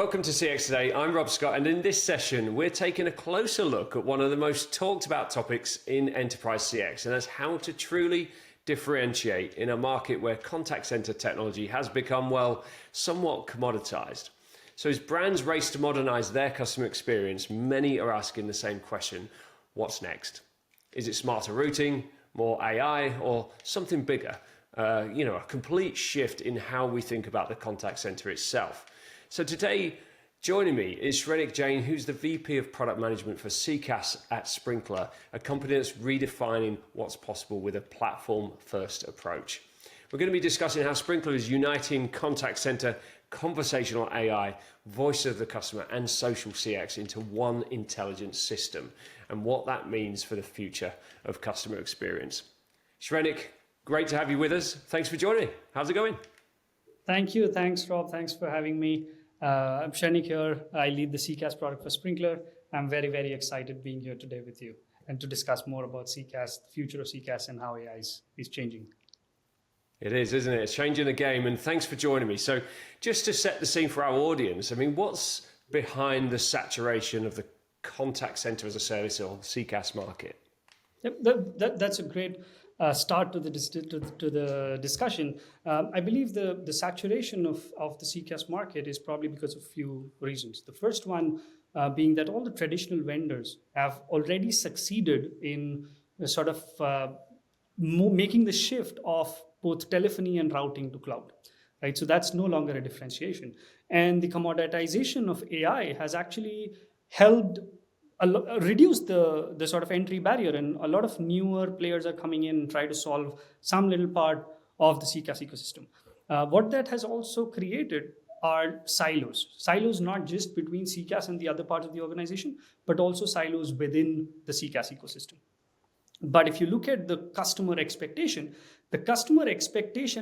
Welcome to CX Today. I'm Rob Scott, and in this session, we're taking a closer look at one of the most talked about topics in enterprise CX, and that's how to truly differentiate in a market where contact center technology has become, well, somewhat commoditized. So as brands race to modernize their customer experience, many are asking the same question: what's next? Is it smarter routing, more AI, or something bigger? A complete shift in how we think about the contact center itself. So today, joining me is Shrenik Jain, who's the VP of Product Management for CCaaS at Sprinklr, a company that's redefining what's possible with a platform-first approach. We're going to be discussing how Sprinklr is uniting contact center, conversational AI, voice of the customer, and social CX into one intelligent system, and what that means for the future of customer experience. Shrenik, great to have you with us. Thanks for joining. How's it going? Thank you. Thanks, Rob. Thanks for having me. I'm Shrenik here. I lead the CCaaS product for Sprinklr. I'm very, very excited being here today with you and to discuss more about CCaaS, the future of CCaaS, and how AI is changing. It is, isn't it? It's changing the game. And thanks for joining me. So just to set the scene for our audience, I mean, what's behind the saturation of the contact center as a service or CCaaS market? Yep, that's a great start to the discussion. I believe the saturation of the CCaaS market is probably because of a few reasons. The first one being that all the traditional vendors have already succeeded in sort of making the shift of both telephony and routing to cloud, right? So that's no longer a differentiation. And the commoditization of AI has actually helped reduce the sort of entry barrier, and a lot of newer players are coming in and try to solve some little part of the CCaaS ecosystem. What that has also created are silos not just between CCaaS and the other parts of the organization, but also silos within the CCaaS ecosystem. But if you look at the customer expectation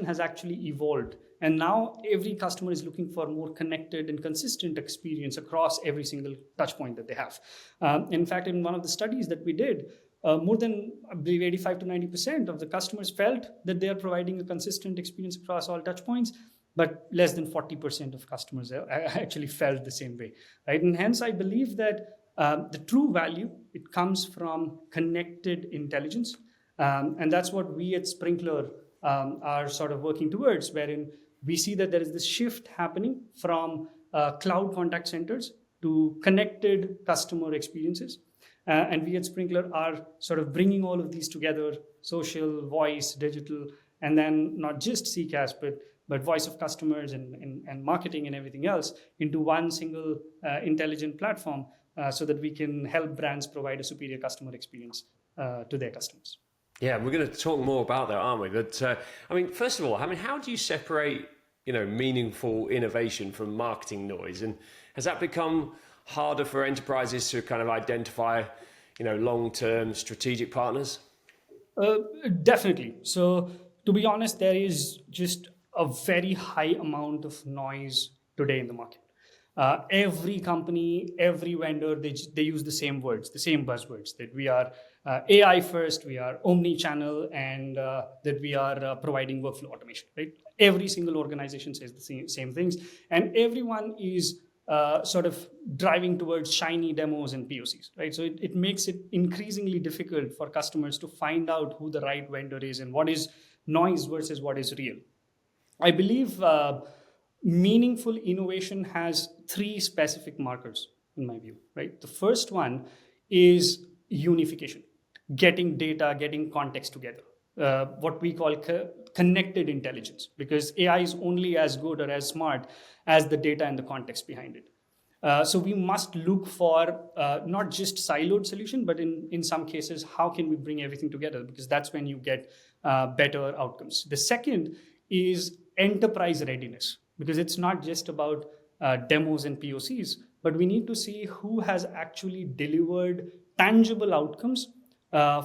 has actually evolved. And now every customer is looking for more connected and consistent experience across every single touch point that they have. In fact, in one of the studies that we did, more than, I believe, 85 to 90% of the customers felt that they are providing a consistent experience across all touch points, but less than 40% of customers actually felt the same way, right? And hence, I believe that the true value, it comes from connected intelligence. And that's what we at Sprinklr are sort of working towards, wherein we see that there is this shift happening from cloud contact centers to connected customer experiences. And we at Sprinklr are sort of bringing all of these together: social, voice, digital, and then not just CCaaS, but voice of customers and marketing and everything else into one single intelligent platform so that we can help brands provide a superior customer experience to their customers. Yeah, we're going to talk more about that, aren't we? But first of all, how do you separate, meaningful innovation from marketing noise? And has that become harder for enterprises to kind of identify, long-term strategic partners? Definitely. So to be honest, there is just a very high amount of noise today in the market. Every company, every vendor, they use the same words, the same buzzwords, that we are AI first, we are omni-channel, and that we are providing workflow automation, right? Every single organization says the same things, and everyone is sort of driving towards shiny demos and POCs, right? So it makes it increasingly difficult for customers to find out who the right vendor is and what is noise versus what is real. I believe meaningful innovation has three specific markers, in my view, right? The first one is unification, getting data, getting context together, what we call connected intelligence, because AI is only as good or as smart as the data and the context behind it. So we must look for not just siloed solution, but in some cases, how can we bring everything together? Because that's when you get better outcomes. The second is enterprise readiness, because it's not just about demos and POCs, but we need to see who has actually delivered tangible outcomes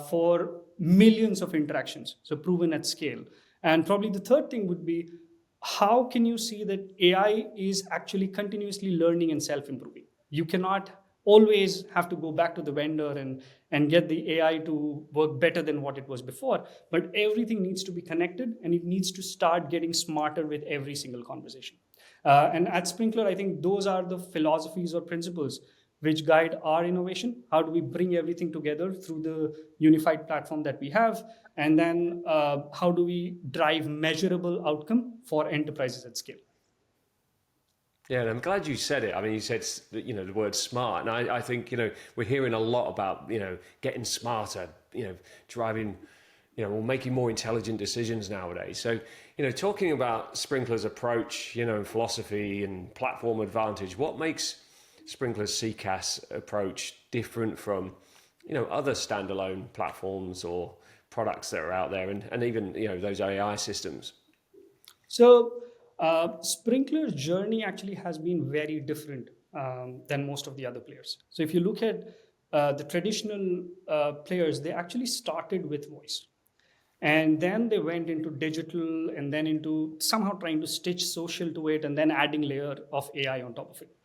for millions of interactions, so proven at scale. And probably the third thing would be, how can you see that AI is actually continuously learning and self-improving? You cannot always have to go back to the vendor and get the AI to work better than what it was before, but everything needs to be connected and it needs to start getting smarter with every single conversation. And at Sprinklr, I think those are the philosophies or principles which guide our innovation. How do we bring everything together through the unified platform that we have? And then how do we drive measurable outcome for enterprises at scale? Yeah, and I'm glad you said it. I mean, you said, the word smart, and I think, we're hearing a lot about, getting smarter, driving, or making more intelligent decisions nowadays. So, talking about Sprinklr's approach, and philosophy and platform advantage, what makes Sprinklr's CCaaS approach different from, other standalone platforms or products that are out there, and even, those AI systems? So Sprinkler's journey actually has been very different than most of the other players. So if you look at the traditional players, they actually started with voice. And then they went into digital and then into somehow trying to stitch social to it and then adding layer of AI on top of it.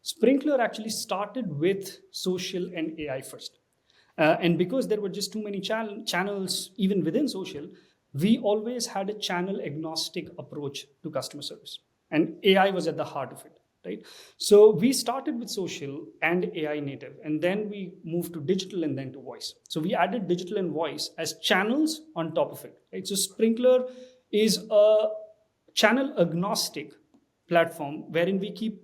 Sprinkler actually started with social and AI first. And because there were just too many channels, even within social, we always had a channel agnostic approach to customer service. And AI was at the heart of it, right? So we started with social and AI native, and then we moved to digital and then to voice. So we added digital and voice as channels on top of it, right? So Sprinkler is a channel agnostic platform wherein we keep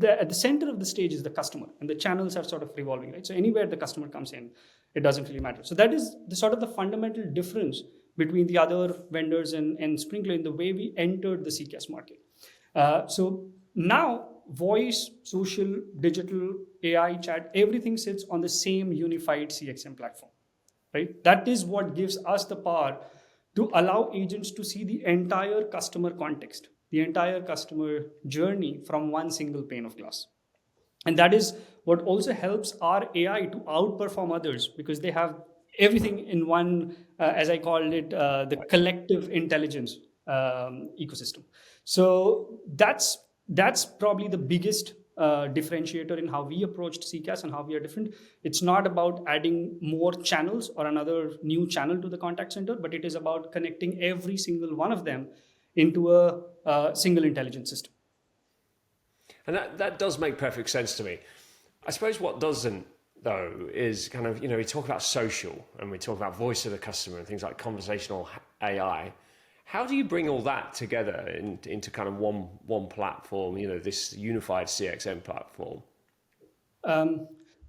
at the center of the stage is the customer, and the channels are sort of revolving, right? So anywhere the customer comes in, it doesn't really matter. So that is the sort of the fundamental difference between the other vendors and Sprinklr in the way we entered the CCaaS market. So now voice, social, digital, AI, chat, everything sits on the same unified CXM platform, right? That is what gives us the power to allow agents to see the entire customer context, the entire customer journey from one single pane of glass. And that is what also helps our AI to outperform others, because they have everything in one, as I called it, the collective intelligence ecosystem. So that's probably the biggest differentiator in how we approached CCaaS and how we are different. It's not about adding more channels or another new channel to the contact center, but it is about connecting every single one of them into a single intelligence system. And that does make perfect sense to me. I suppose what doesn't, though, is kind of, we talk about social and we talk about voice of the customer and things like conversational AI. How do you bring all that together into kind of one platform, this unified CXM platform?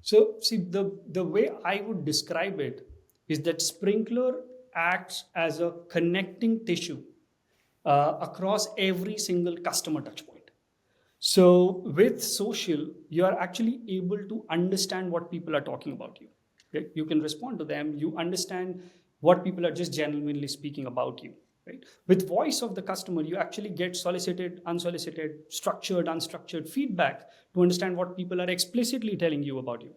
So see, the way I would describe it is that Sprinkler acts as a connecting tissue across every single customer touchpoint. So with social, you are actually able to understand what people are talking about you. Right? You can respond to them. You understand what people are just genuinely speaking about you. Right? With voice of the customer, you actually get solicited, unsolicited, structured, unstructured feedback to understand what people are explicitly telling you about you.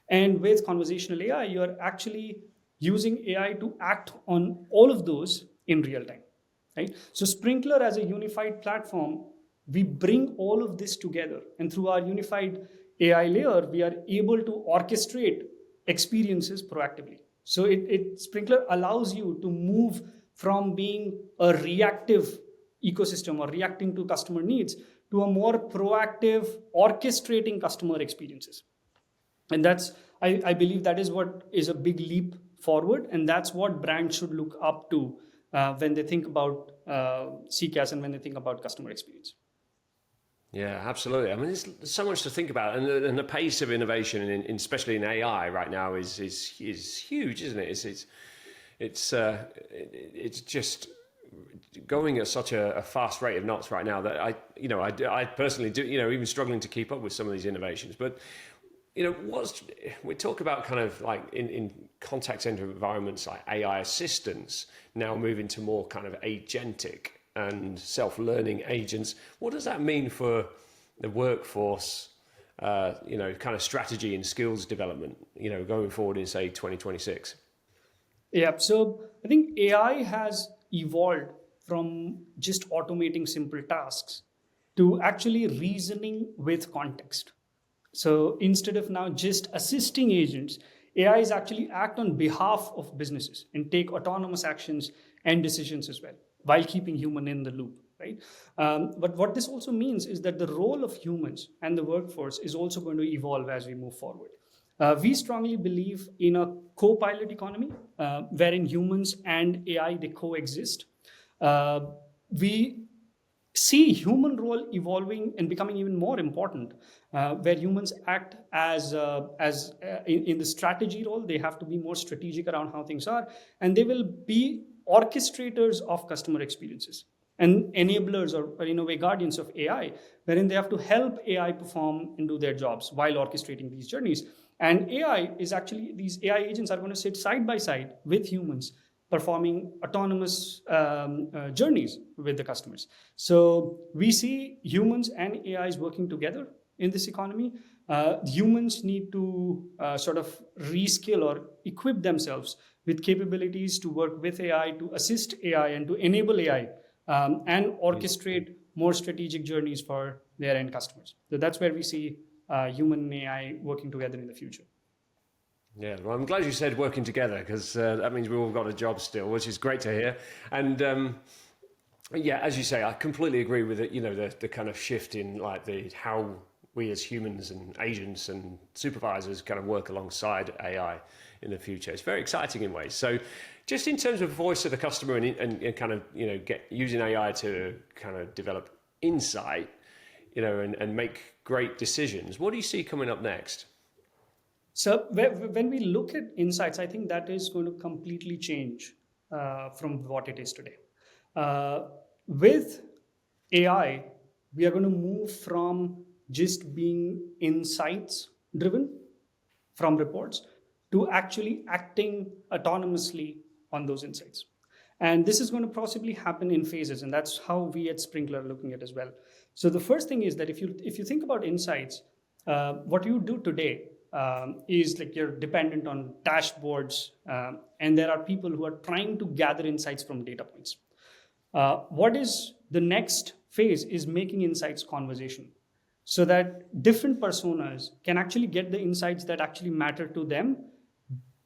And with conversational AI, you're actually using AI to act on all of those in real time. Right? So Sprinkler as a unified platform, we bring all of this together, and through our unified AI layer, we are able to orchestrate experiences proactively. So Sprinkler allows you to move from being a reactive ecosystem or reacting to customer needs to a more proactive orchestrating customer experiences. And I believe that is what is a big leap forward, and that's what brands should look up to when they think about CCaaS and when they think about customer experience. Yeah, absolutely. I mean, there's so much to think about, and the pace of innovation, especially in AI right now, is huge, isn't it? It's just going at such a fast rate of knots right now that I personally do, even struggling to keep up with some of these innovations. But we talk about kind of like in contact center environments like AI assistants now moving to more kind of agentic and self-learning agents. What does that mean for the workforce, kind of strategy and skills development, going forward in, say, 2026? Yeah, so I think AI has evolved from just automating simple tasks to actually reasoning with context. So instead of now just assisting agents, AI is actually act on behalf of businesses and take autonomous actions and decisions as well, while keeping human in the loop. right? But what this also means is that the role of humans and the workforce is also going to evolve as we move forward. We strongly believe in a co-pilot economy wherein humans and AI they coexist. We see human role evolving and becoming even more important, where humans act in the strategy role. They have to be more strategic around how things are, and they will be orchestrators of customer experiences and enablers or in a way guardians of AI, wherein they have to help AI perform and do their jobs while orchestrating these journeys. And AI is actually, these AI agents are going to sit side by side with humans performing autonomous journeys with the customers. So we see humans and AIs working together in this economy. Humans need to sort of reskill or equip themselves with capabilities to work with AI, to assist AI, and to enable AI, and orchestrate more strategic journeys for their end customers. So that's where we see human and AI working together in the future. Yeah, well, I'm glad you said working together, because that means we've all got a job still, which is great to hear. And yeah, as you say, I completely agree with it. You know, the kind of shift in like how we as humans and agents and supervisors kind of work alongside AI in the future. It's very exciting in ways. So, just in terms of voice of the customer and kind of using AI to kind of develop insight, and make great decisions. What do you see coming up next? So when we look at insights, I think that is going to completely change from what it is today. With AI, we are going to move from just being insights driven from reports to actually acting autonomously on those insights. And this is going to possibly happen in phases, and that's how we at Sprinklr are looking at as well. So the first thing is that if you think about insights, what you do today is like you're dependent on dashboards, and there are people who are trying to gather insights from data points. What is the next phase is making insights conversational, so that different personas can actually get the insights that actually matter to them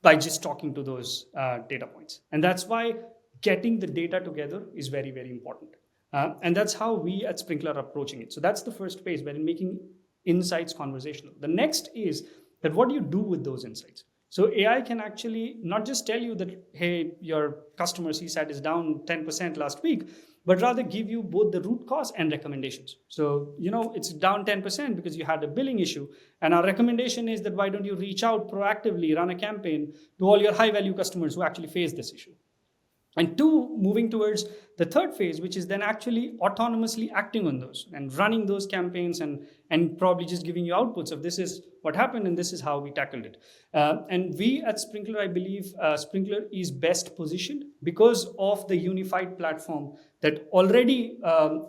by just talking to those data points. And that's why getting the data together is very, very important. And that's how we at Sprinklr are approaching it. So that's the first phase, where in making insights conversational. The next is that what do you do with those insights? So AI can actually not just tell you that, hey, your customer CSAT is down 10% last week, but rather give you both the root cause and recommendations. So, it's down 10% because you had a billing issue. And our recommendation is that why don't you reach out proactively, run a campaign to all your high value customers who actually face this issue. And two, moving towards the third phase, which is then actually autonomously acting on those and running those campaigns and probably just giving you outputs of this is what happened and this is how we tackled it. And we at Sprinklr, I believe Sprinklr is best positioned because of the unified platform that already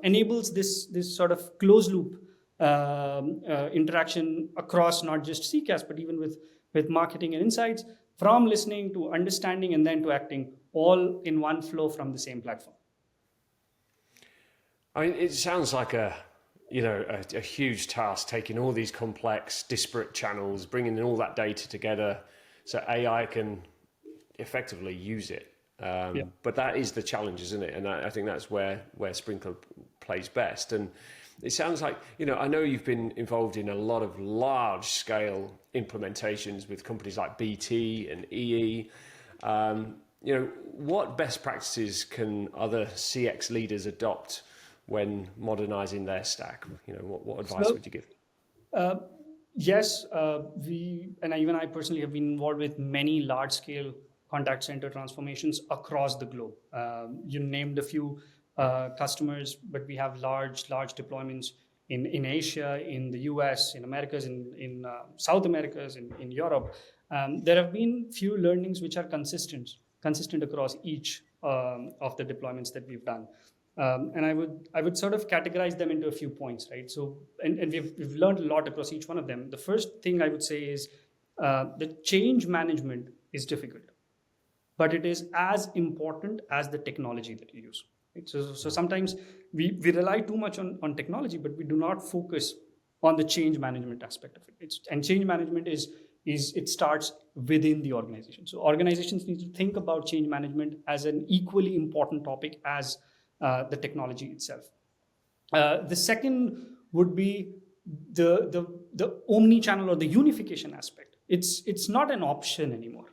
enables this sort of closed loop interaction across not just CCaaS, but even with marketing and insights, from listening to understanding and then to acting, all in one flow from the same platform. I mean, it sounds like a huge task, taking all these complex, disparate channels, bringing all that data together so AI can effectively use it. But that is the challenge, isn't it? And I think that's where Sprinklr plays best. And it sounds like, I know you've been involved in a lot of large scale implementations with companies like BT and EE. What best practices can other CX leaders adopt when modernizing their stack? What advice would you give? Yes, even I personally have been involved with many large scale contact center transformations across the globe. You named a few customers, but we have large deployments in Asia, in the US, in Americas, in South Americas, in Europe. There have been few learnings which are consistent across each of the deployments that we've done. And I would sort of categorize them into a few points, right? So, and we've learned a lot across each one of them. The first thing I would say is the change management is difficult, but it is as important as the technology that you use. Right? So sometimes we rely too much on technology, but we do not focus on the change management aspect of it. And change management it starts within the organization. So organizations need to think about change management as an equally important topic as the technology itself. The second would be the omni-channel or the unification aspect. It's not an option anymore.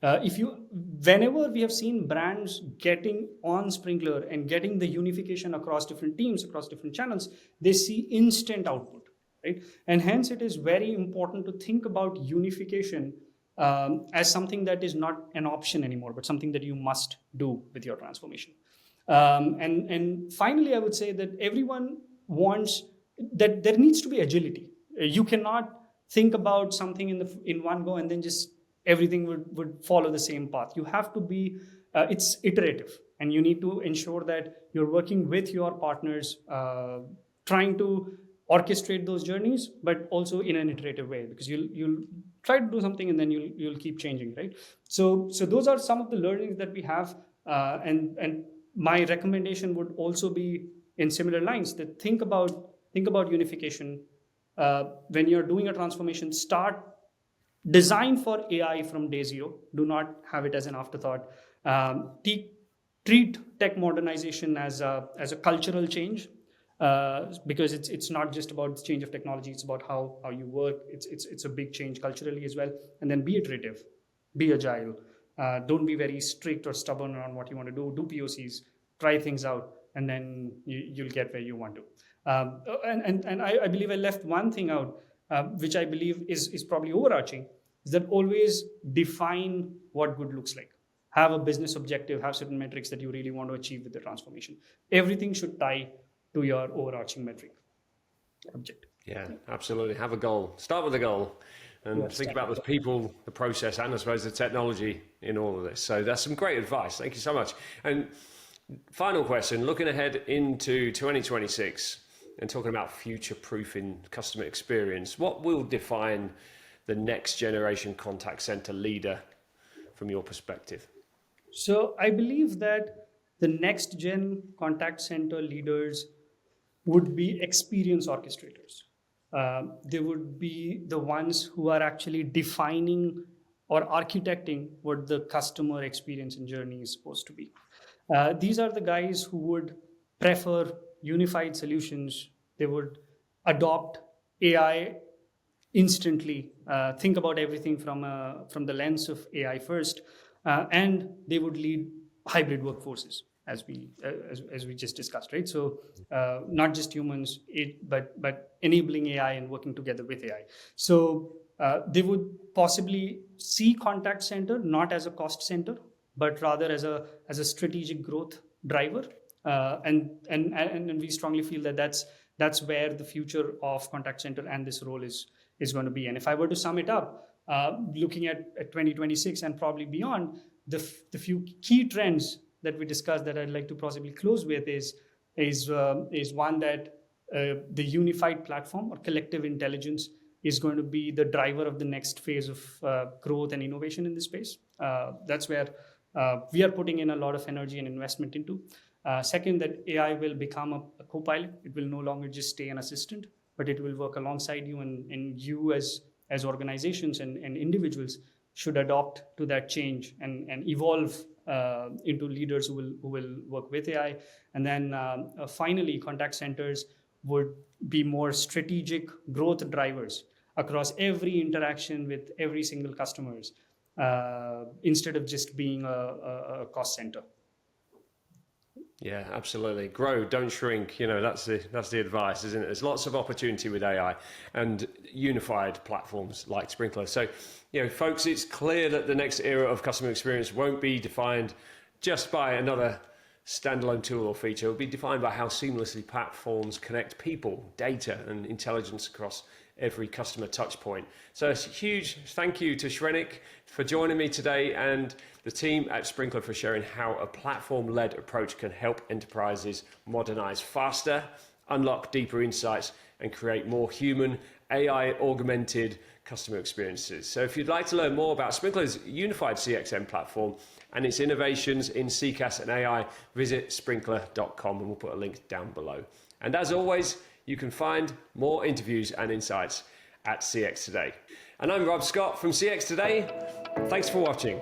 Whenever we have seen brands getting on Sprinklr and getting the unification across different teams, across different channels, they see instant output, right? And hence it is very important to think about unification as something that is not an option anymore, but something that you must do with your transformation. And finally, I would say that everyone wants that there needs to be agility. You cannot think about something in one go and then just everything would follow the same path. You have to be, it's iterative, and you need to ensure that you're working with your partners, trying to orchestrate those journeys, but also in an iterative way, because you'll try to do something and then you'll keep changing, right? So those are some of the learnings that we have, and my recommendation would also be in similar lines, that think about unification. When you're doing a transformation, design for AI from day zero. Do not have it as an afterthought. Treat tech modernization as a cultural change, because it's not just about the change of technology. It's about how you work. It's a big change culturally as well. And then be iterative, be agile. Don't be very strict or stubborn on what you want to do. Do POCs, try things out, and then you'll get where you want to. And I believe I left one thing out, which I believe is probably overarching, is that always define what good looks like. Have a business objective, have certain metrics that you really want to achieve with the transformation. Everything should tie to your overarching metric objective. Yeah, absolutely. Have a goal. Start with a goal. And Yes, think about the people, the process, and I suppose the technology in all of this. So that's some great advice. Thank you so much. And final question, looking ahead into 2026 and talking about future-proofing customer experience, what will define the next generation contact center leader from your perspective? So I believe that the next gen contact center leaders would be experience orchestrators. They would be the ones who are actually defining or architecting what the customer experience and journey is supposed to be. These are the guys who would prefer unified solutions. They would adopt AI instantly, think about everything from the lens of AI first, and they would lead hybrid workforces, as we just discussed, right? So not just humans, but enabling AI and working together with AI. So they would possibly see contact center not as a cost center, but rather as a strategic growth driver. And we strongly feel that that's where the future of contact center and this role is going to be. And if I were to sum it up, looking at 2026 and probably beyond, the few key trends that we discussed that I'd like to possibly close with is one that the unified platform or collective intelligence is going to be the driver of the next phase of growth and innovation in this space. That's where we are putting in a lot of energy and investment into. Second, that AI will become a co-pilot. It will no longer just stay an assistant, but it will work alongside you, and you as organizations and individuals should adopt to that change and evolve into leaders who will work with AI. And then finally, contact centers would be more strategic growth drivers across every interaction with every single customers, instead of just being a cost center. Yeah, absolutely. Grow, don't shrink. That's the advice, isn't it? There's lots of opportunity with AI and unified platforms like Sprinklr. So, folks, it's clear that the next era of customer experience won't be defined just by another standalone tool or feature. It'll be defined by how seamlessly platforms connect people, data, and intelligence across every customer touch point. So it's a huge thank you to Shrenik for joining me today, and the team at Sprinklr for sharing how a platform-led approach can help enterprises modernize faster, unlock deeper insights, and create more human, AI-augmented customer experiences. So if you'd like to learn more about Sprinklr's unified CXM platform and its innovations in CCaaS and AI, visit Sprinklr.com, and we'll put a link down below. And as always, you can find more interviews and insights at CX Today. And I'm Rob Scott from CX Today. Thanks for watching.